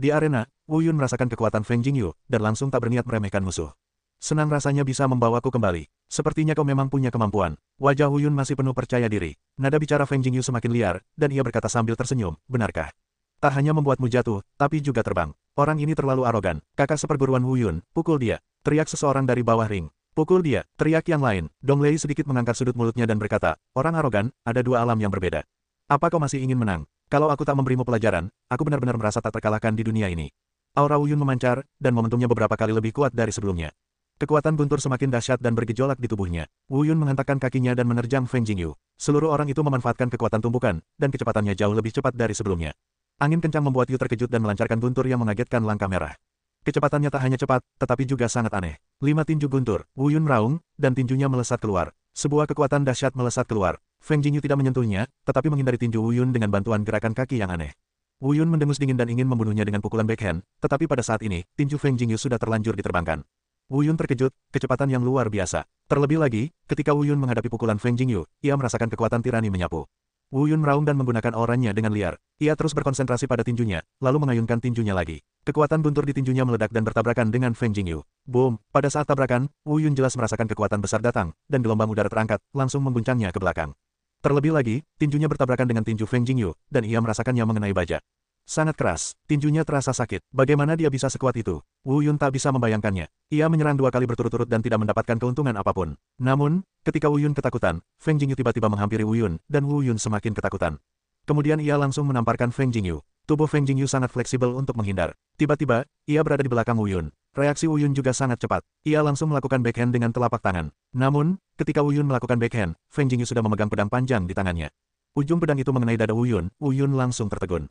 Di arena, Wu Yun merasakan kekuatan Feng Jingyu, dan langsung tak berniat meremehkan musuh. Senang rasanya bisa membawaku kembali. Sepertinya kau memang punya kemampuan. Wajah Wu Yun masih penuh percaya diri. Nada bicara Feng Jingyu semakin liar, dan ia berkata sambil tersenyum, benarkah? Tak hanya membuatmu jatuh, tapi juga terbang. Orang ini terlalu arogan. Kakak seperguruan Wu Yun, pukul dia. Teriak seseorang dari bawah ring. Pukul dia, teriak yang lain. Dong Lei sedikit mengangkat sudut mulutnya dan berkata, orang arogan, ada dua alam yang berbeda. Apa kau masih ingin menang? Kalau aku tak memberimu pelajaran, aku benar-benar merasa tak terkalahkan di dunia ini. Aura Wu Yun memancar, dan momentumnya beberapa kali lebih kuat dari sebelumnya. Kekuatan guntur semakin dahsyat dan bergejolak di tubuhnya. Wu Yun menghentakkan kakinya dan menerjang Feng Jingyu. Seluruh orang itu memanfaatkan kekuatan tumpukan, dan kecepatannya jauh lebih cepat dari sebelumnya. Angin kencang membuat Yu terkejut dan melancarkan guntur yang mengagetkan langkah merah. Kecepatannya tak hanya cepat, tetapi juga sangat aneh. 5 tinju guntur, Wu Yun meraung, dan tinjunya melesat keluar. Sebuah kekuatan dahsyat melesat keluar. Feng Jingyu tidak menyentuhnya, tetapi menghindari tinju Wu Yun dengan bantuan gerakan kaki yang aneh. Wu Yun mendengus dingin dan ingin membunuhnya dengan pukulan backhand, tetapi pada saat ini, tinju Feng Jingyu sudah terlanjur diterbangkan. Wu Yun terkejut, kecepatan yang luar biasa. Terlebih lagi, ketika Wu Yun menghadapi pukulan Feng Jingyu, ia merasakan kekuatan tirani menyapu. Wu Yun meraung dan menggunakan auranya dengan liar. Ia terus berkonsentrasi pada tinjunya, lalu mengayunkan tinjunya lagi. Kekuatan guntur di tinjunya meledak dan bertabrakan dengan Feng Jingyu. Boom! Pada saat tabrakan, Wu Yun jelas merasakan kekuatan besar datang, dan gelombang udara terangkat, langsung mengguncangnya ke belakang. Terlebih lagi, tinjunya bertabrakan dengan tinju Feng Jingyu, dan ia merasakannya mengenai baja. Sangat keras, tinjunya terasa sakit. Bagaimana dia bisa sekuat itu? Wu Yun tak bisa membayangkannya. Ia menyerang 2 kali berturut-turut dan tidak mendapatkan keuntungan apapun. Namun, ketika Wu Yun ketakutan, Feng Jingyu tiba-tiba menghampiri Wu Yun, dan Wu Yun semakin ketakutan. Kemudian ia langsung menamparkan Feng Jingyu. Tubuh Feng Jingyu sangat fleksibel untuk menghindar. Tiba-tiba, ia berada di belakang Wu Yun. Reaksi Wu Yun juga sangat cepat. Ia langsung melakukan backhand dengan telapak tangan. Namun, ketika Wu Yun melakukan backhand, Feng Jingyu sudah memegang pedang panjang di tangannya. Ujung pedang itu mengenai dada Wu Yun langsung tertegun.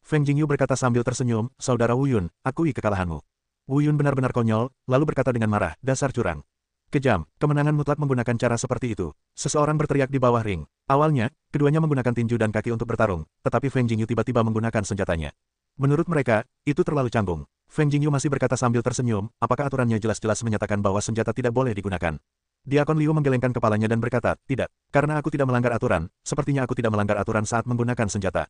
Feng Jingyu berkata sambil tersenyum, saudara Wu Yun, akui kekalahanmu. Wu Yun benar-benar konyol, lalu berkata dengan marah, dasar curang. Kejam, kemenangan mutlak menggunakan cara seperti itu. Seseorang berteriak di bawah ring. Awalnya, keduanya menggunakan tinju dan kaki untuk bertarung, tetapi Feng Jingyu tiba-tiba menggunakan senjatanya. Menurut mereka, itu terlalu canggung. Feng Jingyu masih berkata sambil tersenyum, apakah aturannya jelas-jelas menyatakan bahwa senjata tidak boleh digunakan? Diakon Liu menggelengkan kepalanya dan berkata, tidak, karena aku tidak melanggar aturan, sepertinya aku tidak melanggar aturan saat menggunakan senjata.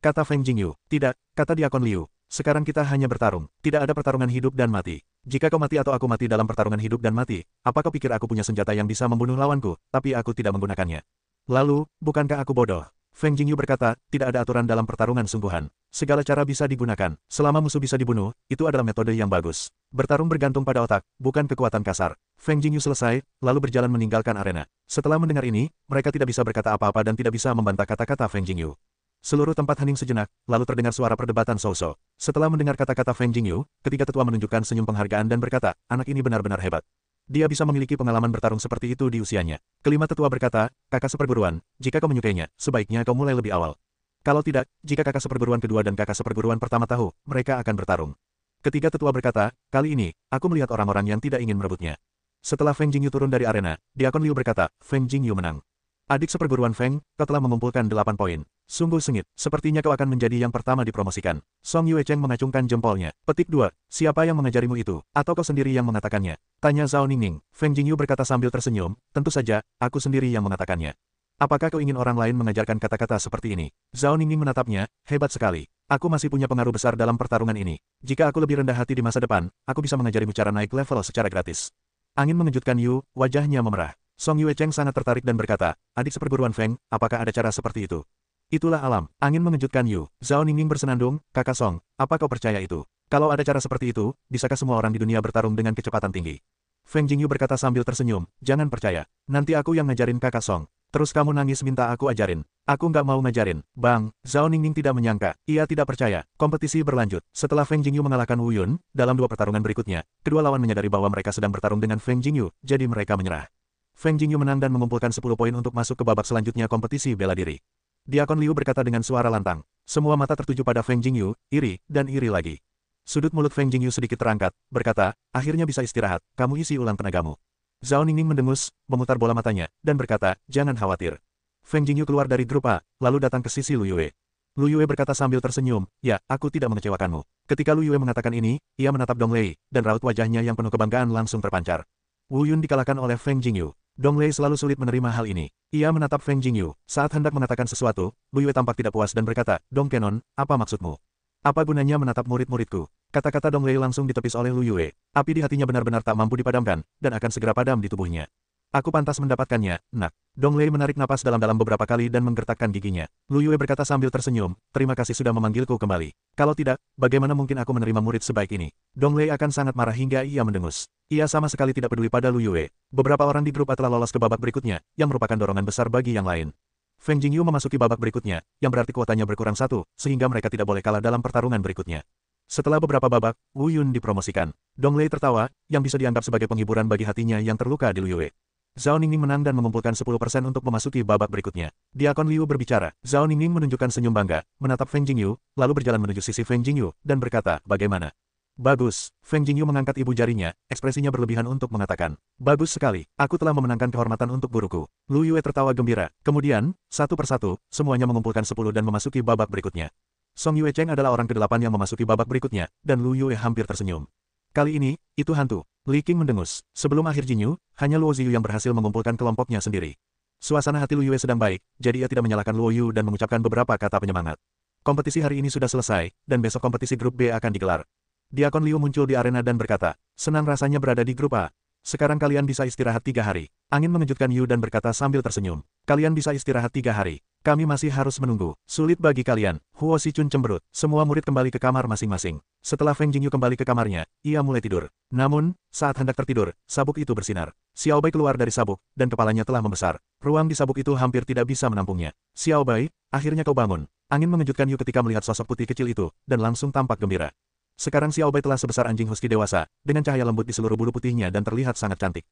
Kata Feng Jingyu, tidak, kata Diakon Liu, sekarang kita hanya bertarung, tidak ada pertarungan hidup dan mati. Jika kau mati atau aku mati dalam pertarungan hidup dan mati, apa kau pikir aku punya senjata yang bisa membunuh lawanku, tapi aku tidak menggunakannya? Lalu, bukankah aku bodoh? Feng Jingyu berkata, tidak ada aturan dalam pertarungan sungguhan. Segala cara bisa digunakan. Selama musuh bisa dibunuh, itu adalah metode yang bagus. Bertarung bergantung pada otak, bukan kekuatan kasar. Feng Jingyu selesai, lalu berjalan meninggalkan arena. Setelah mendengar ini, mereka tidak bisa berkata apa-apa dan tidak bisa membantah kata-kata Feng Jingyu. Seluruh tempat hening sejenak, lalu terdengar suara perdebatan So-So. Setelah mendengar kata-kata Feng Jingyu, ketiga tetua menunjukkan senyum penghargaan dan berkata, anak ini benar-benar hebat. Dia bisa memiliki pengalaman bertarung seperti itu di usianya. Kelima tetua berkata, kakak seperguruan, jika kau menyukainya, sebaiknya kau mulai lebih awal. Kalau tidak, jika kakak seperguruan kedua dan kakak seperguruan pertama tahu, mereka akan bertarung. Ketiga tetua berkata, kali ini, aku melihat orang-orang yang tidak ingin merebutnya. Setelah Feng Jingyu turun dari arena, Diakon Liu berkata, Feng Jingyu menang. Adik seperguruan Feng, kau telah mengumpulkan 8 poin. Sungguh sengit, sepertinya kau akan menjadi yang pertama dipromosikan. Song Yue Cheng mengacungkan jempolnya. Petik 2, siapa yang mengajarimu itu, atau kau sendiri yang mengatakannya? Tanya Zhao Ningning. Feng Jingyu berkata sambil tersenyum, tentu saja, aku sendiri yang mengatakannya. Apakah kau ingin orang lain mengajarkan kata-kata seperti ini? Zhao Ningning menatapnya, hebat sekali. Aku masih punya pengaruh besar dalam pertarungan ini. Jika aku lebih rendah hati di masa depan, aku bisa mengajarimu cara naik level secara gratis. Angin mengejutkan Yu, wajahnya memerah. Song Yue Cheng sangat tertarik dan berkata, adik seperguruan Feng, apakah ada cara seperti itu? Itulah alam. Angin mengejutkan Yu. Zhao Ningning bersenandung, kakak Song, apa kau percaya itu? Kalau ada cara seperti itu, bisakah semua orang di dunia bertarung dengan kecepatan tinggi? Feng Jingyu berkata sambil tersenyum, jangan percaya. Nanti aku yang ngajarin kakak Song. Terus kamu nangis minta aku ajarin. Aku nggak mau ngajarin. Bang, Zhao Ningning tidak menyangka. Ia tidak percaya. Kompetisi berlanjut. Setelah Feng Jingyu mengalahkan Wu Yun, dalam 2 pertarungan berikutnya, kedua lawan menyadari bahwa mereka sedang bertarung dengan Feng Jingyu, jadi mereka menyerah. Feng Jingyu menang dan mengumpulkan 10 poin untuk masuk ke babak selanjutnya kompetisi bela diri. Diakon Liu berkata dengan suara lantang. Semua mata tertuju pada Feng Jingyu, iri, dan iri lagi. Sudut mulut Feng Jingyu sedikit terangkat, berkata, akhirnya bisa istirahat, kamu isi ulang tenagamu. Zhao Ningning mendengus, memutar bola matanya, dan berkata, jangan khawatir. Feng Jingyu keluar dari grup A, lalu datang ke sisi Lu Yue. Lu Yue berkata sambil tersenyum, ya, aku tidak mengecewakanmu. Ketika Lu Yue mengatakan ini, ia menatap Dong Lei, dan raut wajahnya yang penuh kebanggaan langsung terpancar. Wu Yun dikalahkan oleh Feng Jingyu. Dong Lei selalu sulit menerima hal ini. Ia menatap Feng Jingyu. Saat hendak mengatakan sesuatu, Lu Yue tampak tidak puas dan berkata, Dong Kenon, apa maksudmu? Apa gunanya menatap murid-muridku? Kata-kata Dong Lei langsung ditepis oleh Lu Yue. Api di hatinya benar-benar tak mampu dipadamkan, dan akan segera padam di tubuhnya. Aku pantas mendapatkannya, nak. Dong Lei menarik napas dalam-dalam beberapa kali dan menggertakkan giginya. Lu Yue berkata sambil tersenyum, terima kasih sudah memanggilku kembali. Kalau tidak, bagaimana mungkin aku menerima murid sebaik ini? Dong Lei akan sangat marah hingga ia mendengus. Ia sama sekali tidak peduli pada Lu Yue. Beberapa orang di grup A telah lolos ke babak berikutnya, yang merupakan dorongan besar bagi yang lain. Feng Jingyu memasuki babak berikutnya, yang berarti kuotanya berkurang satu, sehingga mereka tidak boleh kalah dalam pertarungan berikutnya. Setelah beberapa babak, Wu Yun dipromosikan. Dong Lei tertawa, yang bisa dianggap sebagai penghiburan bagi hatinya yang terluka di Lu Yue. Zhao Ningning menang dan mengumpulkan 10% untuk memasuki babak berikutnya. Diakon Liu berbicara. Zhao Ningning menunjukkan senyum bangga, menatap Feng Jingyu, lalu berjalan menuju sisi Feng Jingyu, dan berkata, bagaimana? Bagus. Feng Jingyu mengangkat ibu jarinya, ekspresinya berlebihan untuk mengatakan. Bagus sekali, aku telah memenangkan kehormatan untuk guruku. Lu Yue tertawa gembira. Kemudian, satu persatu, semuanya mengumpulkan 10 dan memasuki babak berikutnya. Song Yue Cheng adalah orang ke-8 yang memasuki babak berikutnya, dan Lu Yue hampir tersenyum. Kali ini, itu hantu. Li Qing mendengus. Sebelum akhir Jinyu, hanya Luo Ziyu yang berhasil mengumpulkan kelompoknya sendiri. Suasana hati Lu Yue sedang baik, jadi ia tidak menyalahkan Luo Yu dan mengucapkan beberapa kata penyemangat. Kompetisi hari ini sudah selesai, dan besok kompetisi grup B akan digelar. Diakon Liu muncul di arena dan berkata, senang rasanya berada di grup A. Sekarang kalian bisa istirahat 3 hari. Angin mengejutkan Yu dan berkata sambil tersenyum. Kalian bisa istirahat 3 hari. Kami masih harus menunggu. Sulit bagi kalian. Huo Sichun cemberut. Semua murid kembali ke kamar masing-masing. Setelah Feng Jingyu kembali ke kamarnya, ia mulai tidur. Namun, saat hendak tertidur, sabuk itu bersinar. Xiao Bai keluar dari sabuk, dan kepalanya telah membesar. Ruang di sabuk itu hampir tidak bisa menampungnya. Xiao Bai, akhirnya kau bangun. Angin mengejutkan Yu ketika melihat sosok putih kecil itu, dan langsung tampak gembira. Sekarang Xiao Bai telah sebesar anjing husky dewasa, dengan cahaya lembut di seluruh bulu putihnya dan terlihat sangat cantik.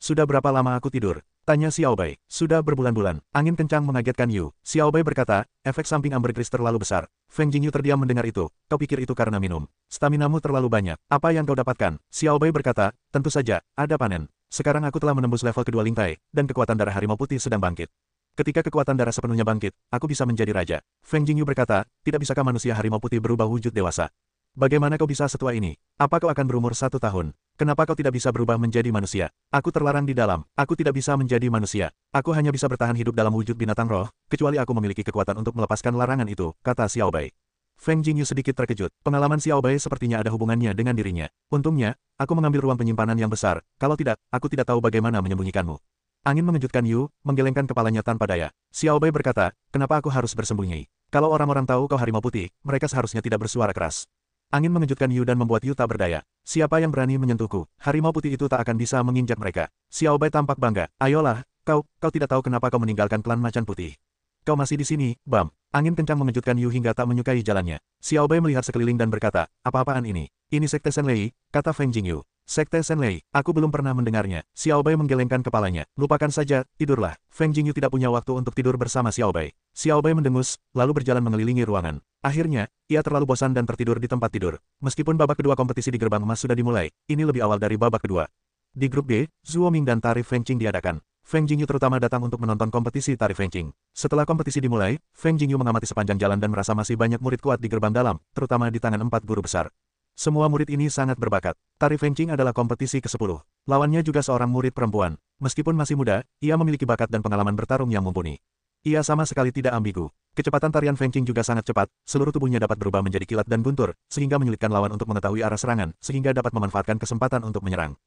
Sudah berapa lama aku tidur? Tanya Xiao Bai. Sudah berbulan-bulan. Angin kencang mengagetkan Yu. Xiao Bai berkata, efek samping ambergris terlalu besar. Feng Jingyu terdiam mendengar itu. Kau pikir itu karena minum? Staminamu terlalu banyak. Apa yang kau dapatkan? Xiao Bai berkata, tentu saja, ada panen. Sekarang aku telah menembus level kedua Lingtai, dan kekuatan darah harimau putih sedang bangkit. Ketika kekuatan darah sepenuhnya bangkit, aku bisa menjadi raja. Feng Jingyu berkata, tidak bisakah manusia harimau putih berubah wujud dewasa? Bagaimana kau bisa setua ini? Apa kau akan berumur 1 tahun? Kenapa kau tidak bisa berubah menjadi manusia? Aku terlarang di dalam. Aku tidak bisa menjadi manusia. Aku hanya bisa bertahan hidup dalam wujud binatang roh, kecuali aku memiliki kekuatan untuk melepaskan larangan itu, kata Xiao Bai. Feng Jingyu sedikit terkejut. Pengalaman Xiao Bai sepertinya ada hubungannya dengan dirinya. Untungnya, aku mengambil ruang penyimpanan yang besar. Kalau tidak, aku tidak tahu bagaimana menyembunyikanmu. Angin mengejutkan Yu, menggelengkan kepalanya tanpa daya. Xiao Bai berkata, kenapa aku harus bersembunyi? Kalau orang-orang tahu kau harimau putih, mereka seharusnya tidak bersuara keras. Angin mengejutkan Yu dan membuat Yu tak berdaya. Siapa yang berani menyentuhku? Harimau putih itu tak akan bisa menginjak mereka. Xiao Bai tampak bangga. Ayolah, kau tidak tahu kenapa kau meninggalkan klan macan putih. Kau masih di sini, Bam. Angin kencang mengejutkan Yu hingga tak menyukai jalannya. Xiao Bai melihat sekeliling dan berkata, apa-apaan ini? Ini Sekte Senlei, kata Feng Jingyu. Sekte Senlei, aku belum pernah mendengarnya. Xiao Bai menggelengkan kepalanya. Lupakan saja, tidurlah. Feng Jingyu tidak punya waktu untuk tidur bersama Xiao Bai. Xiao Bai mendengus, lalu berjalan mengelilingi ruangan. Akhirnya, ia terlalu bosan dan tertidur di tempat tidur. Meskipun babak kedua kompetisi di gerbang emas sudah dimulai, ini lebih awal dari babak kedua. Di grup B, Zhuo Ming dan Tari Feng Qing diadakan. Feng Jingyu terutama datang untuk menonton kompetisi Tari Feng Qing. Setelah kompetisi dimulai, Feng Jingyu mengamati sepanjang jalan dan merasa masih banyak murid kuat di gerbang dalam, terutama di tangan 4 guru besar. Semua murid ini sangat berbakat. Tari Feng Qing adalah kompetisi ke-10. Lawannya juga seorang murid perempuan. Meskipun masih muda, ia memiliki bakat dan pengalaman bertarung yang mumpuni. Ia sama sekali tidak ambigu. Kecepatan tarian Feng Qing juga sangat cepat, seluruh tubuhnya dapat berubah menjadi kilat dan guntur, sehingga menyulitkan lawan untuk mengetahui arah serangan, sehingga dapat memanfaatkan kesempatan untuk menyerang.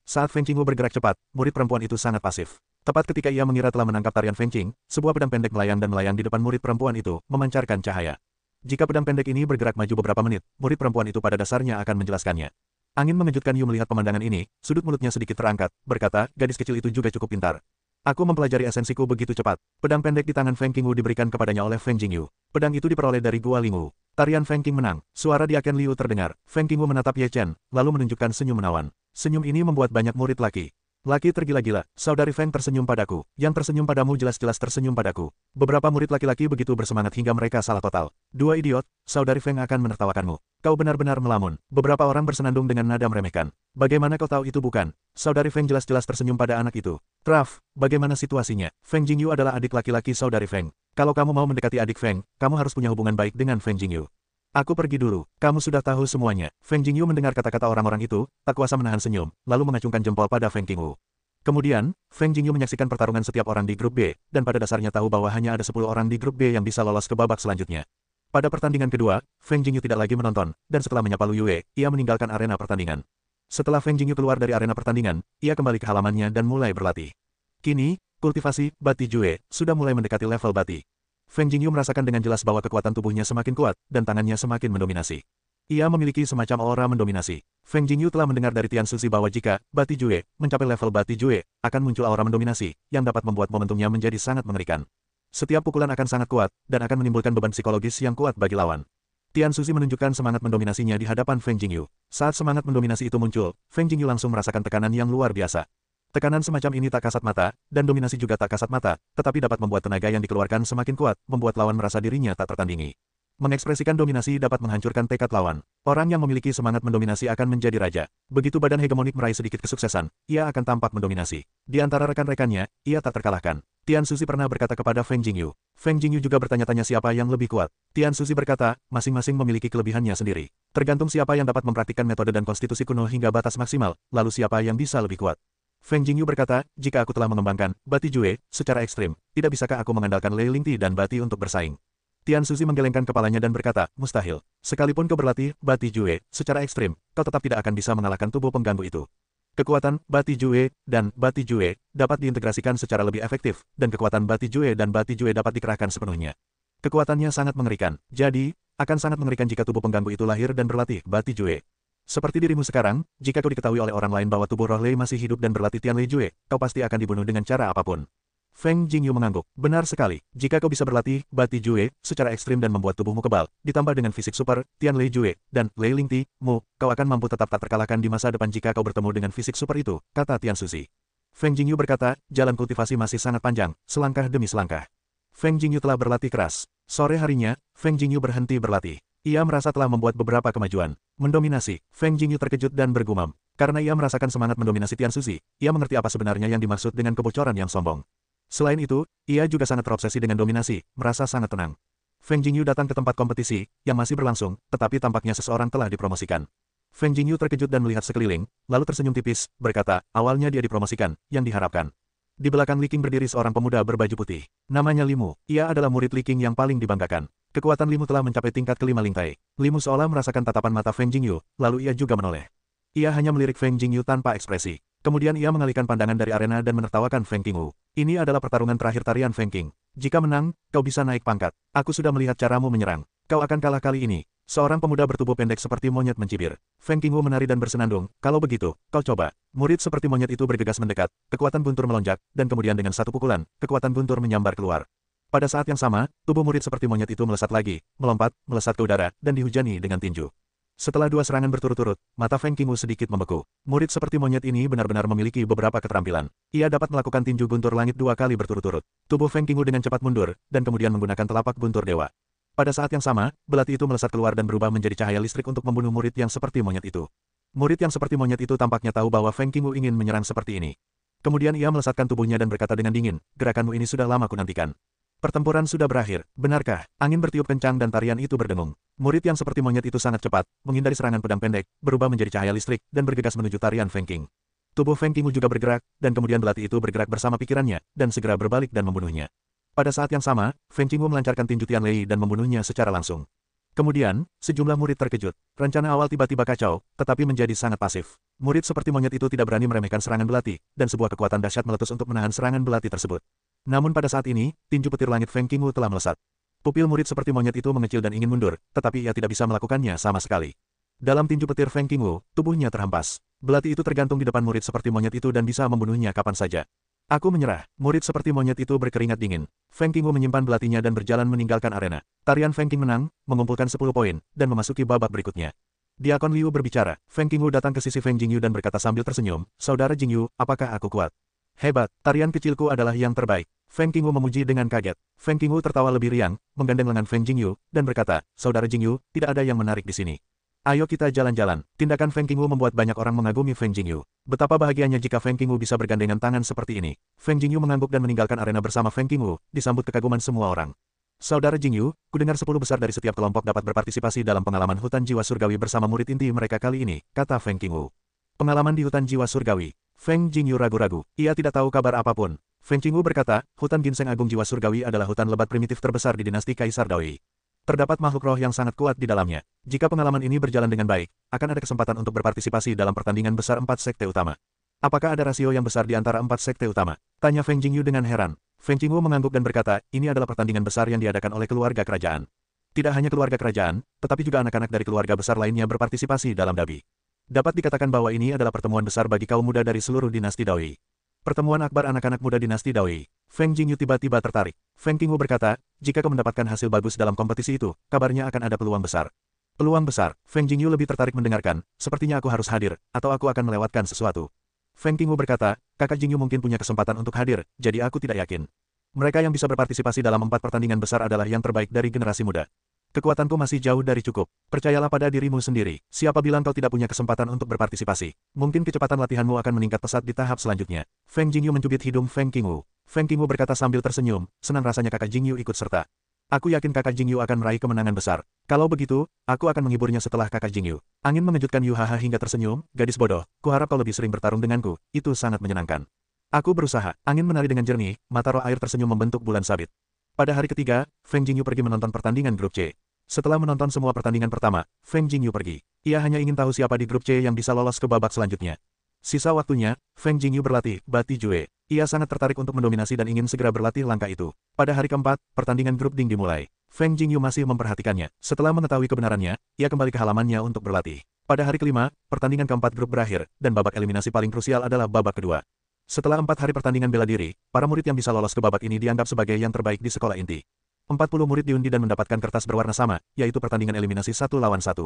Saat Feng Qingwu bergerak cepat, murid perempuan itu sangat pasif. Tepat ketika ia mengira telah menangkap tarian Feng Qing, sebuah pedang pendek melayang di depan murid perempuan itu, memancarkan cahaya. Jika pedang pendek ini bergerak maju beberapa menit, murid perempuan itu pada dasarnya akan menjelaskannya. Angin mengejutkan Yu melihat pemandangan ini, sudut mulutnya sedikit terangkat, berkata, gadis kecil itu juga cukup pintar. Aku mempelajari esensiku begitu cepat. Pedang pendek di tangan Feng Qingwu diberikan kepadanya oleh Feng Jingyu. Pedang itu diperoleh dari Gua Lingwu. Tarian Feng Qing menang. Suara Diaken Liu terdengar. Feng Qingwu menatap Ye Chen, lalu menunjukkan senyum menawan. Senyum ini membuat banyak murid laki tergila-gila. Saudari Feng tersenyum padaku. Yang tersenyum padamu jelas-jelas tersenyum padaku. Beberapa murid laki-laki begitu bersemangat hingga mereka salah total. Dua idiot, saudari Feng akan menertawakanmu. Kau benar-benar melamun. Beberapa orang bersenandung dengan nada meremehkan. Bagaimana kau tahu itu bukan? Saudari Feng jelas-jelas tersenyum pada anak itu. Traf, bagaimana situasinya? Feng Jingyu adalah adik laki-laki saudari Feng. Kalau kamu mau mendekati adik Feng, kamu harus punya hubungan baik dengan Feng Jingyu. Aku pergi dulu, kamu sudah tahu semuanya. Feng Jingyu mendengar kata-kata orang-orang itu, tak kuasa menahan senyum, lalu mengacungkan jempol pada Feng Qingwu. Kemudian, Feng Jingyu menyaksikan pertarungan setiap orang di grup B, dan pada dasarnya tahu bahwa hanya ada 10 orang di grup B yang bisa lolos ke babak selanjutnya. Pada pertandingan kedua, Feng Jingyu tidak lagi menonton, dan setelah menyapa Lu Yue, ia meninggalkan arena pertandingan. Setelah Feng Jingyu keluar dari arena pertandingan, ia kembali ke halamannya dan mulai berlatih. Kini, kultivasi Bati Jue sudah mulai mendekati level Bati. Feng Jingyu merasakan dengan jelas bahwa kekuatan tubuhnya semakin kuat, dan tangannya semakin mendominasi. Ia memiliki semacam aura mendominasi. Feng Jingyu telah mendengar dari Tian Suzy bahwa jika Bati Jue mencapai level Bati Jue, akan muncul aura mendominasi, yang dapat membuat momentumnya menjadi sangat mengerikan. Setiap pukulan akan sangat kuat, dan akan menimbulkan beban psikologis yang kuat bagi lawan. Tian Suzy menunjukkan semangat mendominasinya di hadapan Feng Jingyu. Saat semangat mendominasi itu muncul, Feng Jingyu langsung merasakan tekanan yang luar biasa. Tekanan semacam ini tak kasat mata, dan dominasi juga tak kasat mata, tetapi dapat membuat tenaga yang dikeluarkan semakin kuat, membuat lawan merasa dirinya tak tertandingi. Mengekspresikan dominasi dapat menghancurkan tekad lawan. Orang yang memiliki semangat mendominasi akan menjadi raja. Begitu badan hegemonik meraih sedikit kesuksesan, ia akan tampak mendominasi. Di antara rekan-rekannya, ia tak terkalahkan. Tian Suzy pernah berkata kepada Feng Jingyu. Feng Jingyu juga bertanya-tanya siapa yang lebih kuat. Tian Suzy berkata, masing-masing memiliki kelebihannya sendiri. Tergantung siapa yang dapat mempraktikkan metode dan konstitusi kuno hingga batas maksimal, lalu siapa yang bisa lebih kuat. Feng Jingyu berkata, jika aku telah mengembangkan Bati Jue secara ekstrim, tidak bisakah aku mengandalkan Lei Lingti dan Bati untuk bersaing? Tian Suzy menggelengkan kepalanya dan berkata, mustahil. Sekalipun kau berlatih Bati Jue secara ekstrim, kau tetap tidak akan bisa mengalahkan tubuh pengganggu itu. Kekuatan Bati Jue dan Bati Jue dapat diintegrasikan secara lebih efektif, dan kekuatan Bati Jue dan Bati Jue dapat dikerahkan sepenuhnya. Kekuatannya sangat mengerikan, jadi, akan sangat mengerikan jika tubuh pengganggu itu lahir dan berlatih Bati Jue. Seperti dirimu sekarang, jika kau diketahui oleh orang lain bahwa tubuh roh Lei masih hidup dan berlatih Tian Lei Jue, kau pasti akan dibunuh dengan cara apapun. Feng Jingyu mengangguk. Benar sekali, jika kau bisa berlatih Bati Jue secara ekstrim dan membuat tubuhmu kebal, ditambah dengan fisik super, Tian Lei Jue, dan Lei Lingti, kau akan mampu tetap tak terkalahkan di masa depan jika kau bertemu dengan fisik super itu, kata Tian Suzy. Feng Jingyu berkata, jalan kultivasi masih sangat panjang, selangkah demi selangkah. Feng Jingyu telah berlatih keras. Sore harinya, Feng Jingyu berhenti berlatih. Ia merasa telah membuat beberapa kemajuan. Mendominasi, Feng Jingyu terkejut dan bergumam. Karena ia merasakan semangat mendominasi Tian Suzy, ia mengerti apa sebenarnya yang dimaksud dengan kebocoran yang sombong. Selain itu, ia juga sangat terobsesi dengan dominasi, merasa sangat tenang. Feng Jingyu datang ke tempat kompetisi, yang masih berlangsung, tetapi tampaknya seseorang telah dipromosikan. Feng Jingyu terkejut dan melihat sekeliling, lalu tersenyum tipis, berkata, awalnya dia dipromosikan, yang diharapkan. Di belakang Li Qing berdiri seorang pemuda berbaju putih. Namanya Limu, ia adalah murid Li Qing yang paling dibanggakan. Kekuatan Limu telah mencapai tingkat kelima Lingtai. Limu seolah merasakan tatapan mata Feng Jingyu, lalu ia juga menoleh. Ia hanya melirik Feng Jingyu tanpa ekspresi. Kemudian ia mengalihkan pandangan dari arena dan menertawakan Feng Qingwu. Ini adalah pertarungan terakhir tarian Feng Qing. Jika menang, kau bisa naik pangkat. Aku sudah melihat caramu menyerang. Kau akan kalah kali ini. Seorang pemuda bertubuh pendek seperti monyet mencibir. Feng Qingwu menari dan bersenandung. Kalau begitu, kau coba. Murid seperti monyet itu bergegas mendekat. Kekuatan guntur melonjak, dan kemudian dengan satu pukulan, kekuatan guntur menyambar keluar. Pada saat yang sama, tubuh murid seperti monyet itu melesat lagi, melompat, melesat ke udara, dan dihujani dengan tinju. Setelah dua serangan berturut-turut, mata Feng Qingwu sedikit membeku. Murid seperti monyet ini benar-benar memiliki beberapa keterampilan. Ia dapat melakukan tinju guntur langit dua kali berturut-turut. Tubuh Feng Qingwu dengan cepat mundur, dan kemudian menggunakan telapak guntur dewa. Pada saat yang sama, belati itu melesat keluar dan berubah menjadi cahaya listrik untuk membunuh murid yang seperti monyet itu. Murid yang seperti monyet itu tampaknya tahu bahwa Feng Qingwu ingin menyerang seperti ini. Kemudian ia melesatkan tubuhnya dan berkata dengan dingin, gerakanmu ini sudah lama kunantikan. Pertempuran sudah berakhir, benarkah? Angin bertiup kencang dan tarian itu berdengung. Murid yang seperti monyet itu sangat cepat, menghindari serangan pedang pendek, berubah menjadi cahaya listrik, dan bergegas menuju tarian Feng Qing. Tubuh Feng Qingwu juga bergerak, dan kemudian belati itu bergerak bersama pikirannya, dan segera berbalik dan membunuhnya. Pada saat yang sama, Feng Qingwu melancarkan tinju Tian Lei dan membunuhnya secara langsung. Kemudian, sejumlah murid terkejut. Rencana awal tiba-tiba kacau, tetapi menjadi sangat pasif. Murid seperti monyet itu tidak berani meremehkan serangan belati, dan sebuah kekuatan dahsyat meletus untuk menahan serangan belati tersebut. Namun pada saat ini, tinju petir langit Feng Qingwu telah melesat. Pupil murid seperti monyet itu mengecil dan ingin mundur, tetapi ia tidak bisa melakukannya sama sekali. Dalam tinju petir Feng Qingwu, tubuhnya terhempas. Belati itu tergantung di depan murid seperti monyet itu dan bisa membunuhnya kapan saja. Aku menyerah. Murid seperti monyet itu berkeringat dingin. Feng Qingwu menyimpan belatinya dan berjalan meninggalkan arena. Tarian Feng Qing menang, mengumpulkan 10 poin, dan memasuki babak berikutnya. Diakon Liu berbicara. Feng Qingwu datang ke sisi Feng Jingyu dan berkata sambil tersenyum, Saudara Jingyu, apakah aku kuat? Hebat, tarian kecilku adalah yang terbaik. Feng Qingwu memuji dengan kaget. Feng Qingwu tertawa lebih riang, menggandeng lengan Feng Jingyu, dan berkata, Saudara Jingyu, tidak ada yang menarik di sini. Ayo kita jalan-jalan. Tindakan Feng Qingwu membuat banyak orang mengagumi Feng Jingyu. Betapa bahagianya jika Feng Qingwu bisa bergandengan tangan seperti ini. Feng Jingyu mengangguk dan meninggalkan arena bersama Feng Qingwu, disambut kekaguman semua orang. Saudara Jingyu, kudengar 10 besar dari setiap kelompok dapat berpartisipasi dalam pengalaman hutan jiwa surgawi bersama murid inti mereka kali ini, kata Feng Qingwu. Pengalaman di hutan jiwa surgawi. Feng Jingyu ragu-ragu. Ia tidak tahu kabar apapun. Feng Qingwu berkata, hutan ginseng agung jiwa surgawi adalah hutan lebat primitif terbesar di dinasti Kaisar Doi. Terdapat makhluk roh yang sangat kuat di dalamnya. Jika pengalaman ini berjalan dengan baik, akan ada kesempatan untuk berpartisipasi dalam pertandingan besar 4 sekte utama. Apakah ada rasio yang besar di antara 4 sekte utama? Tanya Feng Jingyu dengan heran. Feng Jingwu mengangguk dan berkata, ini adalah pertandingan besar yang diadakan oleh keluarga kerajaan. Tidak hanya keluarga kerajaan, tetapi juga anak-anak dari keluarga besar lainnya berpartisipasi dalam Dabi. Dapat dikatakan bahwa ini adalah pertemuan besar bagi kaum muda dari seluruh dinasti Doi. Pertemuan akbar anak-anak muda dinasti Doi. Feng Jingyu tiba-tiba tertarik. Feng Qingwu berkata, jika kau mendapatkan hasil bagus dalam kompetisi itu, kabarnya akan ada peluang besar. Peluang besar. Feng Jingyu lebih tertarik mendengarkan, sepertinya aku harus hadir, atau aku akan melewatkan sesuatu. Feng Qingwu berkata, kakak Jingyu mungkin punya kesempatan untuk hadir, jadi aku tidak yakin. Mereka yang bisa berpartisipasi dalam 4 pertandingan besar adalah yang terbaik dari generasi muda. Kekuatanku masih jauh dari cukup. Percayalah pada dirimu sendiri. Siapa bilang kau tidak punya kesempatan untuk berpartisipasi? Mungkin kecepatan latihanmu akan meningkat pesat di tahap selanjutnya. Feng Jingyu mencubit hidung Feng Qingwu. Feng Qingwu berkata sambil tersenyum, senang rasanya kakak Jingyu ikut serta. Aku yakin kakak Jingyu akan meraih kemenangan besar. Kalau begitu, aku akan menghiburnya setelah kakak Jingyu. Angin mengejutkan Yu Haha hingga tersenyum, gadis bodoh, kuharap kau lebih sering bertarung denganku, itu sangat menyenangkan. Aku berusaha. Angin menari dengan jernih, mata roh air tersenyum membentuk bulan sabit. Pada hari ketiga, Feng Jingyu pergi menonton pertandingan grup C. Setelah menonton semua pertandingan pertama, Feng Jingyu pergi. Ia hanya ingin tahu siapa di grup C yang bisa lolos ke babak selanjutnya. Sisa waktunya, Feng Jingyu berlatih, Bati Jue. Ia sangat tertarik untuk mendominasi dan ingin segera berlatih langkah itu. Pada hari keempat, pertandingan grup Ding dimulai. Feng Jingyu masih memperhatikannya. Setelah mengetahui kebenarannya, ia kembali ke halamannya untuk berlatih. Pada hari kelima, pertandingan keempat grup berakhir, dan babak eliminasi paling krusial adalah babak kedua. Setelah 4 hari pertandingan bela diri, para murid yang bisa lolos ke babak ini dianggap sebagai yang terbaik di sekolah inti. 40 murid diundi dan mendapatkan kertas berwarna sama, yaitu pertandingan eliminasi 1 lawan 1.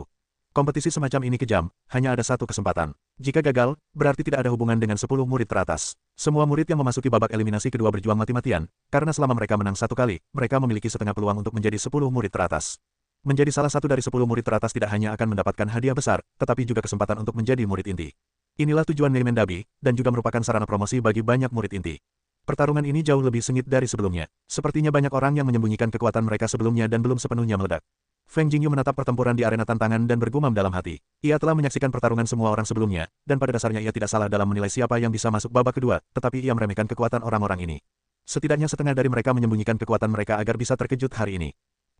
Kompetisi semacam ini kejam, hanya ada satu kesempatan. Jika gagal, berarti tidak ada hubungan dengan 10 murid teratas. Semua murid yang memasuki babak eliminasi kedua berjuang mati-matian, karena selama mereka menang 1 kali, mereka memiliki setengah peluang untuk menjadi 10 murid teratas. Menjadi salah satu dari 10 murid teratas tidak hanya akan mendapatkan hadiah besar, tetapi juga kesempatan untuk menjadi murid inti. Inilah tujuan Neimen Dabi, dan juga merupakan sarana promosi bagi banyak murid inti. Pertarungan ini jauh lebih sengit dari sebelumnya. Sepertinya banyak orang yang menyembunyikan kekuatan mereka sebelumnya dan belum sepenuhnya meledak. Feng Jingyu menatap pertempuran di arena tantangan dan bergumam dalam hati. Ia telah menyaksikan pertarungan semua orang sebelumnya, dan pada dasarnya ia tidak salah dalam menilai siapa yang bisa masuk babak kedua, tetapi ia meremehkan kekuatan orang-orang ini. Setidaknya setengah dari mereka menyembunyikan kekuatan mereka agar bisa terkejut hari ini.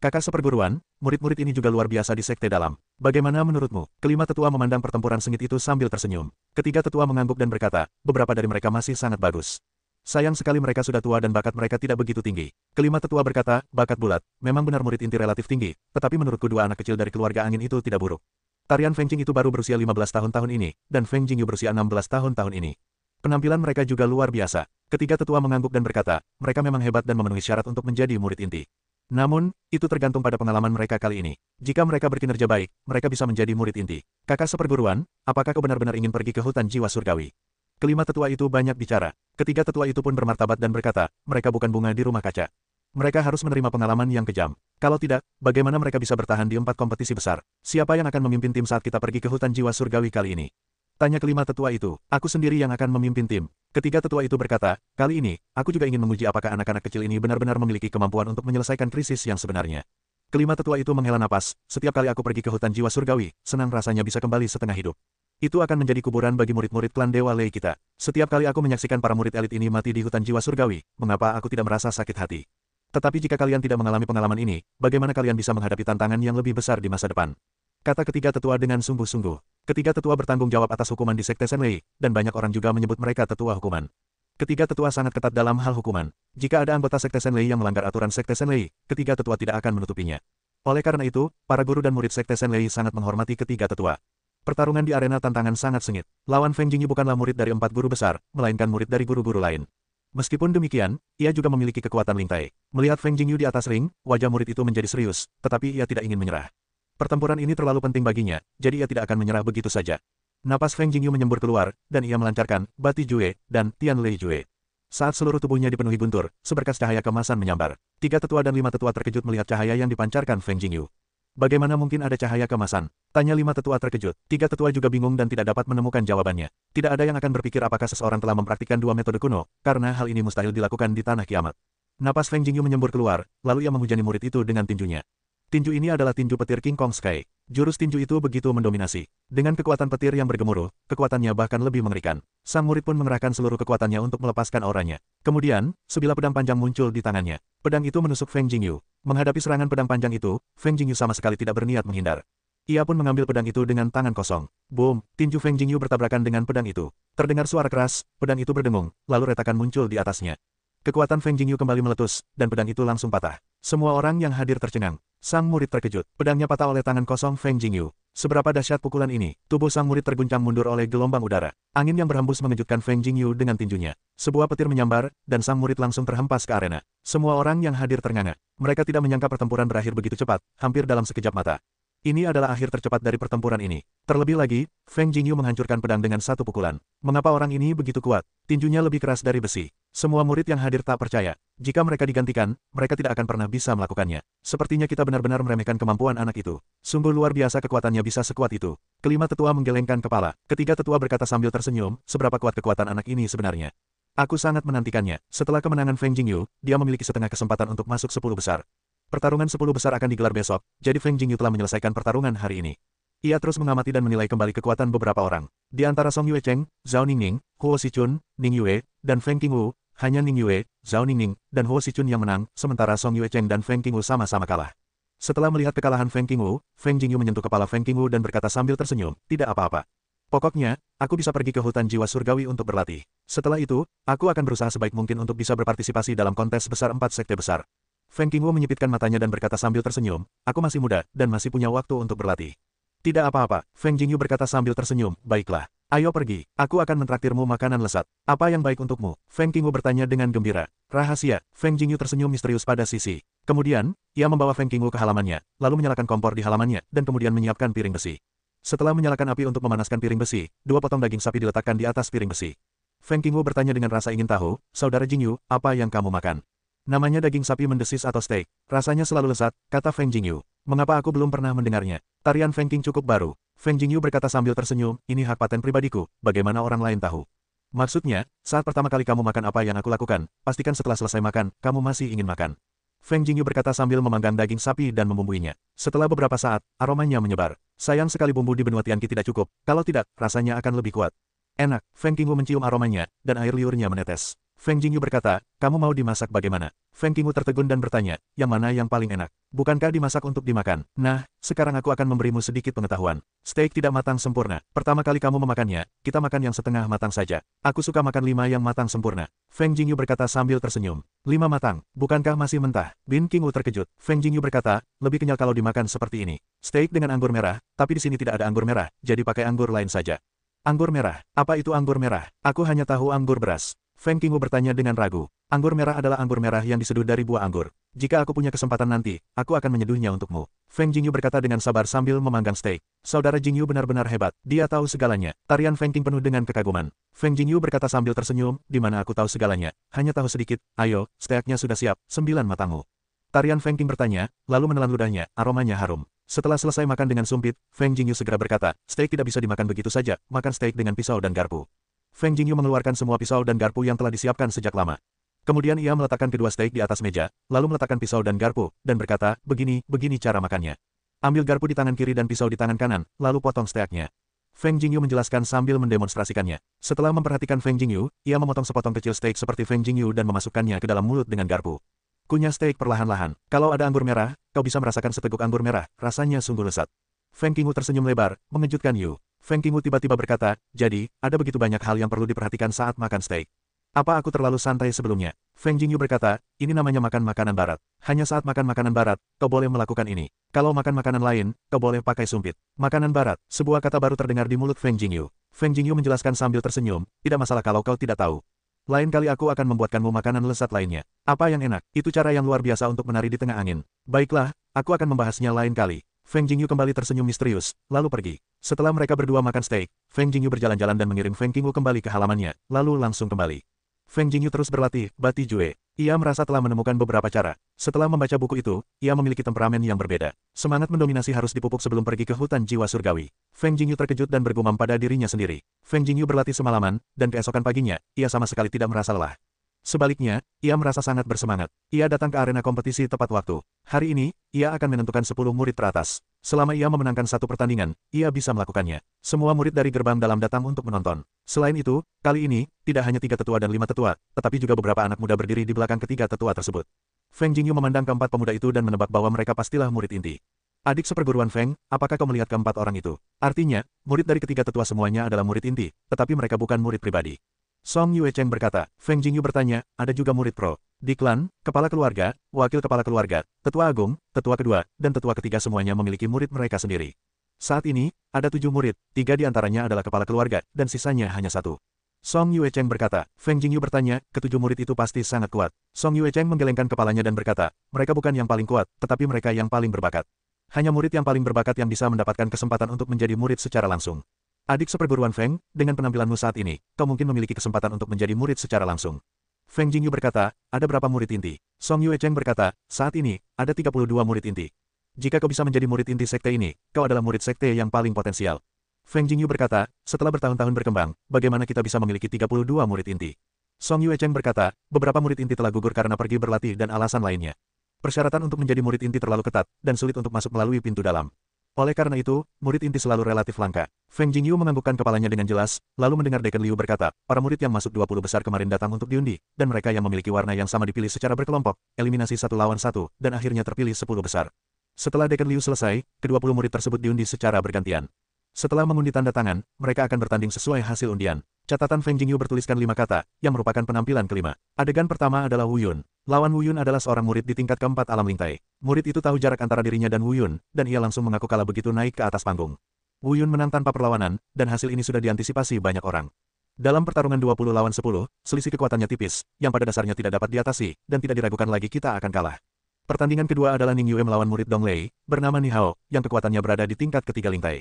Kakak seperguruan, murid-murid ini juga luar biasa di sekte dalam. Bagaimana menurutmu? Kelima tetua memandang pertempuran sengit itu sambil tersenyum. Ketiga tetua mengangguk dan berkata, beberapa dari mereka masih sangat bagus. Sayang sekali mereka sudah tua dan bakat mereka tidak begitu tinggi. Kelima tetua berkata, bakat bulat, memang benar murid inti relatif tinggi, tetapi menurutku dua anak kecil dari keluarga angin itu tidak buruk. Tarian Feng Qing itu baru berusia 15 tahun ini, dan Feng Jingyu berusia 16 tahun ini. Penampilan mereka juga luar biasa. Ketiga tetua mengangguk dan berkata, mereka memang hebat dan memenuhi syarat untuk menjadi murid inti. Namun, itu tergantung pada pengalaman mereka kali ini. Jika mereka berkinerja baik, mereka bisa menjadi murid inti. Kakak seperguruan, apakah kau benar-benar ingin pergi ke hutan jiwa surgawi? Kelima tetua itu banyak bicara. Ketiga tetua itu pun bermartabat dan berkata, mereka bukan bunga di rumah kaca. Mereka harus menerima pengalaman yang kejam. Kalau tidak, bagaimana mereka bisa bertahan di 4 kompetisi besar? Siapa yang akan memimpin tim saat kita pergi ke hutan jiwa surgawi kali ini? Tanya kelima tetua itu. Aku sendiri yang akan memimpin tim. Ketiga tetua itu berkata, kali ini, aku juga ingin menguji apakah anak-anak kecil ini benar-benar memiliki kemampuan untuk menyelesaikan krisis yang sebenarnya. Kelima tetua itu menghela napas, setiap kali aku pergi ke hutan jiwa surgawi, senang rasanya bisa kembali setengah hidup. Itu akan menjadi kuburan bagi murid-murid klan Dewa Lei kita. Setiap kali aku menyaksikan para murid elit ini mati di hutan jiwa surgawi, mengapa aku tidak merasa sakit hati? Tetapi jika kalian tidak mengalami pengalaman ini, bagaimana kalian bisa menghadapi tantangan yang lebih besar di masa depan? Kata ketiga tetua dengan sungguh-sungguh. Ketiga tetua bertanggung jawab atas hukuman di Sekte Senlei, dan banyak orang juga menyebut mereka tetua hukuman. Ketiga tetua sangat ketat dalam hal hukuman. Jika ada anggota Sekte Senlei yang melanggar aturan Sekte Senlei, ketiga tetua tidak akan menutupinya. Oleh karena itu, para guru dan murid Sekte Senlei sangat menghormati ketiga tetua. Pertarungan di arena tantangan sangat sengit. Lawan Feng Jingyu bukanlah murid dari 4 guru besar, melainkan murid dari guru-guru lain. Meskipun demikian, ia juga memiliki kekuatan lingtai. Melihat Feng Jingyu di atas ring, wajah murid itu menjadi serius, tetapi ia tidak ingin menyerah. Pertempuran ini terlalu penting baginya, jadi ia tidak akan menyerah begitu saja. Napas Feng Jingyu menyembur keluar, dan ia melancarkan Bati Jue dan Tian Lei Jue. Saat seluruh tubuhnya dipenuhi guntur, seberkas cahaya kemasan menyambar. 3 tetua dan 5 tetua terkejut melihat cahaya yang dipancarkan Feng Jingyu. Bagaimana mungkin ada cahaya kemasan? Tanya 5 tetua terkejut. 3 tetua juga bingung dan tidak dapat menemukan jawabannya. Tidak ada yang akan berpikir apakah seseorang telah mempraktikkan 2 metode kuno, karena hal ini mustahil dilakukan di tanah kiamat. Napas Feng Jingyu menyembur keluar, lalu ia menghujani murid itu dengan tinjunya. Tinju ini adalah tinju petir King Kong Sky. Jurus tinju itu begitu mendominasi. Dengan kekuatan petir yang bergemuruh, kekuatannya bahkan lebih mengerikan. Sang murid pun mengerahkan seluruh kekuatannya untuk melepaskan auranya. Kemudian, sebilah pedang panjang muncul di tangannya. Pedang itu menusuk Feng Jingyu. Menghadapi serangan pedang panjang itu, Feng Jingyu sama sekali tidak berniat menghindar. Ia pun mengambil pedang itu dengan tangan kosong. Boom, tinju Feng Jingyu bertabrakan dengan pedang itu. Terdengar suara keras, pedang itu berdengung, lalu retakan muncul di atasnya. Kekuatan Feng Jingyu kembali meletus, dan pedang itu langsung patah. Semua orang yang hadir tercengang. Sang murid terkejut. Pedangnya patah oleh tangan kosong Feng Jingyu. Seberapa dahsyat pukulan ini, tubuh sang murid terguncang mundur oleh gelombang udara. Angin yang berhembus mengejutkan Feng Jingyu dengan tinjunya. Sebuah petir menyambar, dan sang murid langsung terhempas ke arena. Semua orang yang hadir ternganga. Mereka tidak menyangka pertempuran berakhir begitu cepat, hampir dalam sekejap mata. Ini adalah akhir tercepat dari pertempuran ini. Terlebih lagi, Feng Jingyu menghancurkan pedang dengan satu pukulan. Mengapa orang ini begitu kuat? Tinjunya lebih keras dari besi. Semua murid yang hadir tak percaya. Jika mereka digantikan, mereka tidak akan pernah bisa melakukannya. Sepertinya kita benar-benar meremehkan kemampuan anak itu. Sungguh luar biasa kekuatannya bisa sekuat itu. Kelima tetua menggelengkan kepala. Ketiga tetua berkata sambil tersenyum, seberapa kuat kekuatan anak ini sebenarnya. Aku sangat menantikannya. Setelah kemenangan Feng Jingyu, dia memiliki setengah kesempatan untuk masuk 10 besar. Pertarungan 10 besar akan digelar besok, jadi Feng Jingyu telah menyelesaikan pertarungan hari ini. Ia terus mengamati dan menilai kembali kekuatan beberapa orang. Di antara Song Yuecheng, Zhao Ningning, Huo Sichun, Ning Yue, dan Feng Qingwu, hanya Ning Yue, Zhao Ningning, dan Huo Sichun yang menang, sementara Song Yuecheng dan Feng Qingwu sama-sama kalah. Setelah melihat kekalahan Feng Qingwu, Feng Jingyu menyentuh kepala Feng Qingwu dan berkata sambil tersenyum, tidak apa-apa. Pokoknya, aku bisa pergi ke hutan jiwa surgawi untuk berlatih. Setelah itu, aku akan berusaha sebaik mungkin untuk bisa berpartisipasi dalam kontes besar 4 sekte besar. Feng Qingwu menyipitkan matanya dan berkata sambil tersenyum, aku masih muda, dan masih punya waktu untuk berlatih. Tidak apa-apa, Feng Jingyu berkata sambil tersenyum, baiklah. Ayo pergi, aku akan mentraktirmu makanan lezat. Apa yang baik untukmu? Feng Qingwu bertanya dengan gembira. Rahasia, Feng Jingyu tersenyum misterius pada sisi. Kemudian, ia membawa Feng Qingwu ke halamannya, lalu menyalakan kompor di halamannya, dan kemudian menyiapkan piring besi. Setelah menyalakan api untuk memanaskan piring besi, 2 potong daging sapi diletakkan di atas piring besi. Feng Qingwu bertanya dengan rasa ingin tahu, saudara Jingyu, apa yang kamu makan? Namanya daging sapi mendesis atau steak. Rasanya selalu lezat, kata Feng Jingyu. Mengapa aku belum pernah mendengarnya? Tarian Feng Qing cukup baru. Feng Jingyu berkata sambil tersenyum, ini hak paten pribadiku, bagaimana orang lain tahu? Maksudnya, saat pertama kali kamu makan apa yang aku lakukan, pastikan setelah selesai makan, kamu masih ingin makan. Feng Jingyu berkata sambil memanggang daging sapi dan membumbuinya. Setelah beberapa saat, aromanya menyebar. Sayang sekali bumbu di benua Tianqi tidak cukup, kalau tidak, rasanya akan lebih kuat. Enak, Feng Qingwu mencium aromanya, dan air liurnya menetes. Feng Jingyu berkata, kamu mau dimasak bagaimana? Feng Qingwu tertegun dan bertanya, yang mana yang paling enak? Bukankah dimasak untuk dimakan? Nah, sekarang aku akan memberimu sedikit pengetahuan. Steak tidak matang sempurna. Pertama kali kamu memakannya, kita makan yang setengah matang saja. Aku suka makan 5 yang matang sempurna. Feng Jingyu berkata sambil tersenyum. 5 matang, bukankah masih mentah? Bin Qingwu terkejut. Feng Jingyu berkata, lebih kenyal kalau dimakan seperti ini. Steak dengan anggur merah, tapi di sini tidak ada anggur merah, jadi pakai anggur lain saja. Anggur merah, apa itu anggur merah? Aku hanya tahu anggur beras. Feng Qingwu bertanya dengan ragu. Anggur merah adalah anggur merah yang diseduh dari buah anggur. Jika aku punya kesempatan nanti, aku akan menyeduhnya untukmu. Feng Jingyu berkata dengan sabar sambil memanggang steak. Saudara Jingyu benar-benar hebat. Dia tahu segalanya. Tarian Feng Qing penuh dengan kekaguman. Feng Jingyu berkata sambil tersenyum, di mana aku tahu segalanya. Hanya tahu sedikit. Ayo, steaknya sudah siap. 9 matangmu. Tarian Feng Qing bertanya, lalu menelan ludahnya. Aromanya harum. Setelah selesai makan dengan sumpit, Feng Jingyu segera berkata, steak tidak bisa dimakan begitu saja. Makan steak dengan pisau dan garpu. Feng Jingyu mengeluarkan semua pisau dan garpu yang telah disiapkan sejak lama. Kemudian ia meletakkan kedua steak di atas meja, lalu meletakkan pisau dan garpu, dan berkata, begini cara makannya. Ambil garpu di tangan kiri dan pisau di tangan kanan, lalu potong steaknya. Feng Jingyu menjelaskan sambil mendemonstrasikannya. Setelah memperhatikan Feng Jingyu, ia memotong sepotong kecil steak seperti Feng Jingyu dan memasukkannya ke dalam mulut dengan garpu. Kunyah steak perlahan-lahan. Kalau ada anggur merah, kau bisa merasakan seteguk anggur merah, rasanya sungguh lezat. Feng Qingwu tersenyum lebar, mengejutkan Yu. Feng Qingwu tiba-tiba berkata, jadi, ada begitu banyak hal yang perlu diperhatikan saat makan steak. Apa aku terlalu santai sebelumnya? Feng Jingyu berkata, ini namanya makan makanan barat. Hanya saat makan makanan barat, kau boleh melakukan ini. Kalau makan makanan lain, kau boleh pakai sumpit. Makanan barat, sebuah kata baru terdengar di mulut Feng Jingyu. Feng Jingyu menjelaskan sambil tersenyum, tidak masalah kalau kau tidak tahu. Lain kali aku akan membuatkanmu makanan lezat lainnya. Apa yang enak? Itu cara yang luar biasa untuk menari di tengah angin. Baiklah, aku akan membahasnya lain kali. Feng Jingyu kembali tersenyum misterius, lalu pergi. Setelah mereka berdua makan steak, Feng Jingyu berjalan-jalan dan mengirim Feng Qingwu kembali ke halamannya, lalu langsung kembali. Feng Jingyu terus berlatih, Bati Jue. Ia merasa telah menemukan beberapa cara. Setelah membaca buku itu, ia memiliki temperamen yang berbeda. Semangat mendominasi harus dipupuk sebelum pergi ke hutan jiwa surgawi. Feng Jingyu terkejut dan bergumam pada dirinya sendiri. Feng Jingyu berlatih semalaman, dan keesokan paginya, ia sama sekali tidak merasa lelah. Sebaliknya, ia merasa sangat bersemangat. Ia datang ke arena kompetisi tepat waktu. Hari ini, ia akan menentukan 10 murid teratas. Selama ia memenangkan satu pertandingan, ia bisa melakukannya. Semua murid dari gerbang dalam datang untuk menonton. Selain itu, kali ini, tidak hanya 3 tetua dan 5 tetua, tetapi juga beberapa anak muda berdiri di belakang ketiga tetua tersebut. Feng Jingyu memandang keempat pemuda itu dan menebak bahwa mereka pastilah murid inti. Adik seperguruan Feng, apakah kau melihat keempat orang itu? Artinya, murid dari ketiga tetua semuanya adalah murid inti, tetapi mereka bukan murid pribadi. Song Yue Cheng berkata. Feng Jingyu bertanya, ada juga murid pro. Di klan, kepala keluarga, wakil kepala keluarga, tetua agung, tetua kedua, dan tetua ketiga semuanya memiliki murid mereka sendiri. Saat ini, ada 7 murid, 3 di antaranya adalah kepala keluarga, dan sisanya hanya 1. Song Yue Cheng berkata. Feng Jingyu bertanya, ketujuh murid itu pasti sangat kuat. Song Yue Cheng menggelengkan kepalanya dan berkata, mereka bukan yang paling kuat, tetapi mereka yang paling berbakat. Hanya murid yang paling berbakat yang bisa mendapatkan kesempatan untuk menjadi murid secara langsung. Adik seperguruan Feng, dengan penampilanmu saat ini, kau mungkin memiliki kesempatan untuk menjadi murid secara langsung. Feng Jingyu berkata, ada berapa murid inti? Song Yue Cheng berkata, saat ini, ada 32 murid inti. Jika kau bisa menjadi murid inti sekte ini, kau adalah murid sekte yang paling potensial. Feng Jingyu berkata, setelah bertahun-tahun berkembang, bagaimana kita bisa memiliki 32 murid inti? Song Yue Cheng berkata, beberapa murid inti telah gugur karena pergi berlatih dan alasan lainnya. Persyaratan untuk menjadi murid inti terlalu ketat, dan sulit untuk masuk melalui pintu dalam. Oleh karena itu, murid inti selalu relatif langka. Feng Jingyu menganggukkan kepalanya dengan jelas, lalu mendengar Dekan Liu berkata, para murid yang masuk 20 besar kemarin datang untuk diundi, dan mereka yang memiliki warna yang sama dipilih secara berkelompok, eliminasi 1 lawan 1, dan akhirnya terpilih 10 besar. Setelah Dekan Liu selesai, ke-20 murid tersebut diundi secara bergantian. Setelah mengundi tanda tangan, mereka akan bertanding sesuai hasil undian. Catatan Feng Jingyu bertuliskan 5 kata, yang merupakan penampilan kelima. Adegan pertama adalah Wu Yun. Lawan Wu Yun adalah seorang murid di tingkat keempat alam lingtai. Murid itu tahu jarak antara dirinya dan Wu Yun, dan ia langsung mengaku kalah begitu naik ke atas panggung. Wu Yun menang tanpa perlawanan, dan hasil ini sudah diantisipasi banyak orang. Dalam pertarungan 20 lawan 10, selisih kekuatannya tipis, yang pada dasarnya tidak dapat diatasi, dan tidak diragukan lagi kita akan kalah. Pertandingan kedua adalah Ning Yue melawan murid Dong Lei, bernama Ni Hao, yang kekuatannya berada di tingkat ketiga lingtai.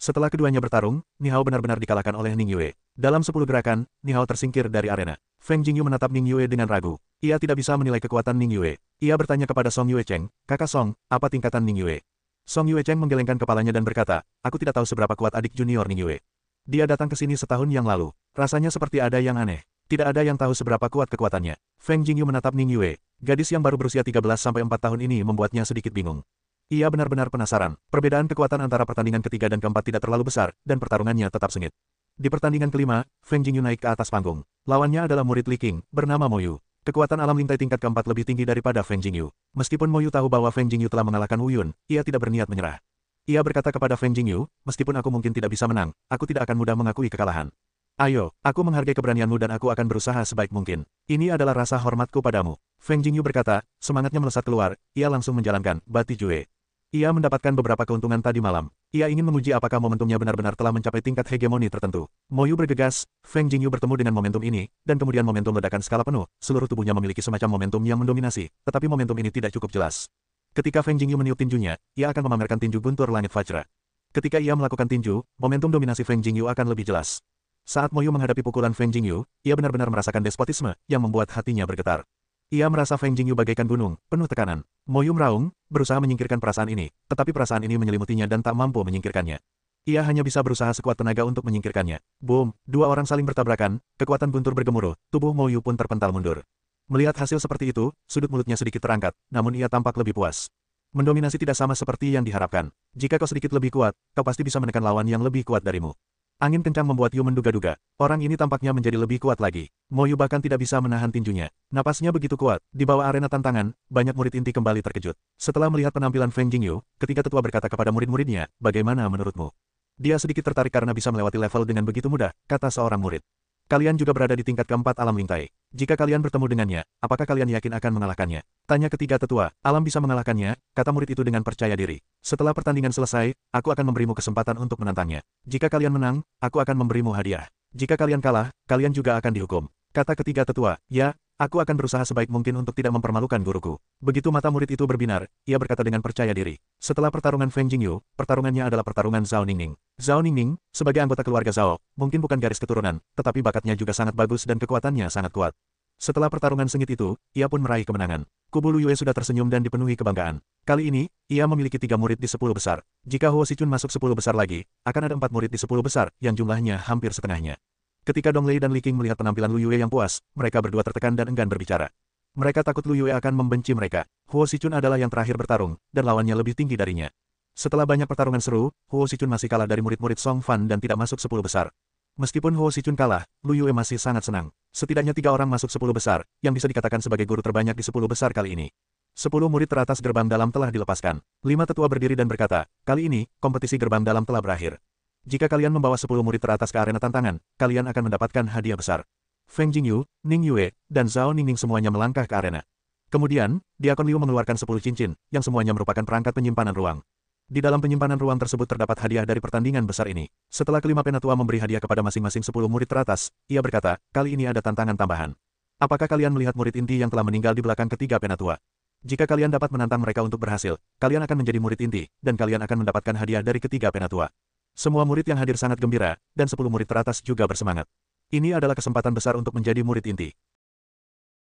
Setelah keduanya bertarung, Ni Hao benar-benar dikalahkan oleh Ning Yue. Dalam 10 gerakan, Ni Hao tersingkir dari arena. Feng Jingyu menatap Ning Yue dengan ragu. Ia tidak bisa menilai kekuatan Ning Yue. Ia bertanya kepada Song Yue Cheng, kakak Song, apa tingkatan Ning Yue? Song Yue Cheng menggelengkan kepalanya dan berkata, aku tidak tahu seberapa kuat adik junior Ning Yue. Dia datang ke sini setahun yang lalu. Rasanya seperti ada yang aneh. Tidak ada yang tahu seberapa kuat kekuatannya. Feng Jingyu menatap Ning Yue. Gadis yang baru berusia 13-4 tahun ini membuatnya sedikit bingung. Ia benar-benar penasaran. Perbedaan kekuatan antara pertandingan ketiga dan keempat tidak terlalu besar, dan pertarungannya tetap sengit. Di pertandingan kelima, Feng Jingyu naik ke atas panggung. Lawannya adalah murid Li Qing, bernama Mo Yu. Kekuatan alam lingtai tingkat keempat lebih tinggi daripada Feng Jingyu. Meskipun Mo Yu tahu bahwa Feng Jingyu telah mengalahkan Wu Yun, ia tidak berniat menyerah. Ia berkata kepada Feng Jingyu, meskipun aku mungkin tidak bisa menang, aku tidak akan mudah mengakui kekalahan. Ayo, aku menghargai keberanianmu dan aku akan berusaha sebaik mungkin. Ini adalah rasa hormatku padamu. Feng Jingyu berkata, semangatnya melesat keluar, ia langsung menjalankan Bati Jue. Ia mendapatkan beberapa keuntungan tadi malam. Ia ingin menguji apakah momentumnya benar-benar telah mencapai tingkat hegemoni tertentu. Mo Yu bergegas, Feng Jingyu bertemu dengan momentum ini, dan kemudian momentum ledakan skala penuh. Seluruh tubuhnya memiliki semacam momentum yang mendominasi, tetapi momentum ini tidak cukup jelas. Ketika Feng Jingyu meniup tinjunya, ia akan memamerkan tinju guntur langit Fajra. Ketika ia melakukan tinju, momentum dominasi Feng Jingyu akan lebih jelas. Saat Mo Yu menghadapi pukulan Feng Jingyu, ia benar-benar merasakan despotisme, yang membuat hatinya bergetar. Ia merasa Feng Jingyu bagaikan gunung, penuh tekanan. Mo Yu meraung, berusaha menyingkirkan perasaan ini, tetapi perasaan ini menyelimutinya dan tak mampu menyingkirkannya. Ia hanya bisa berusaha sekuat tenaga untuk menyingkirkannya. Boom, dua orang saling bertabrakan, kekuatan guntur bergemuruh, tubuh Mo Yu pun terpental mundur. Melihat hasil seperti itu, sudut mulutnya sedikit terangkat, namun ia tampak lebih puas. Mendominasi tidak sama seperti yang diharapkan. Jika kau sedikit lebih kuat, kau pasti bisa menekan lawan yang lebih kuat darimu. Angin kencang membuat Yu menduga-duga. Orang ini tampaknya menjadi lebih kuat lagi. Mo Yu bahkan tidak bisa menahan tinjunya. Napasnya begitu kuat. Di bawah arena tantangan, banyak murid inti kembali terkejut. Setelah melihat penampilan Feng Jingyu, ketiga tetua berkata kepada murid-muridnya, bagaimana menurutmu? Dia sedikit tertarik karena bisa melewati level dengan begitu mudah, kata seorang murid. Kalian juga berada di tingkat keempat alam lingtai. Jika kalian bertemu dengannya, apakah kalian yakin akan mengalahkannya? Tanya ketiga tetua, alam bisa mengalahkannya, kata murid itu dengan percaya diri. Setelah pertandingan selesai, aku akan memberimu kesempatan untuk menantangnya. Jika kalian menang, aku akan memberimu hadiah. Jika kalian kalah, kalian juga akan dihukum. Kata ketiga tetua, ya, aku akan berusaha sebaik mungkin untuk tidak mempermalukan guruku. Begitu mata murid itu berbinar, ia berkata dengan percaya diri. Setelah pertarungan Feng Jingyu, pertarungannya adalah pertarungan Zhao Ningning. Zhao Ningning, sebagai anggota keluarga Zhao, mungkin bukan garis keturunan, tetapi bakatnya juga sangat bagus dan kekuatannya sangat kuat. Setelah pertarungan sengit itu, ia pun meraih kemenangan. Kubu Lu Yue sudah tersenyum dan dipenuhi kebanggaan. Kali ini, ia memiliki 3 murid di 10 besar. Jika Huo Sichun masuk 10 besar lagi, akan ada 4 murid di 10 besar, yang jumlahnya hampir setengahnya. Ketika Dong Lei dan Li Qing melihat penampilan Lu Yue yang puas, mereka berdua tertekan dan enggan berbicara. Mereka takut Lu Yue akan membenci mereka. Huo Sichun adalah yang terakhir bertarung, dan lawannya lebih tinggi darinya. Setelah banyak pertarungan seru, Huo Xichun masih kalah dari murid-murid Song Fan dan tidak masuk 10 besar. Meskipun Huo Xichun kalah, Lu Yue masih sangat senang. Setidaknya 3 orang masuk 10 besar, yang bisa dikatakan sebagai guru terbanyak di 10 besar kali ini. 10 murid teratas gerbang dalam telah dilepaskan. 5 tetua berdiri dan berkata, kali ini, kompetisi gerbang dalam telah berakhir. Jika kalian membawa 10 murid teratas ke arena tantangan, kalian akan mendapatkan hadiah besar. Feng Jingyu, Ning Yue, dan Zhao Ningning semuanya melangkah ke arena. Kemudian, Diakon Liu mengeluarkan 10 cincin, yang semuanya merupakan perangkat penyimpanan ruang. Di dalam penyimpanan ruang tersebut terdapat hadiah dari pertandingan besar ini. Setelah kelima penatua memberi hadiah kepada masing-masing 10 murid teratas, ia berkata, kali ini ada tantangan tambahan. Apakah kalian melihat murid inti yang telah meninggal di belakang ketiga penatua? Jika kalian dapat menantang mereka untuk berhasil, kalian akan menjadi murid inti, dan kalian akan mendapatkan hadiah dari ketiga penatua. Semua murid yang hadir sangat gembira, dan 10 murid teratas juga bersemangat. Ini adalah kesempatan besar untuk menjadi murid inti.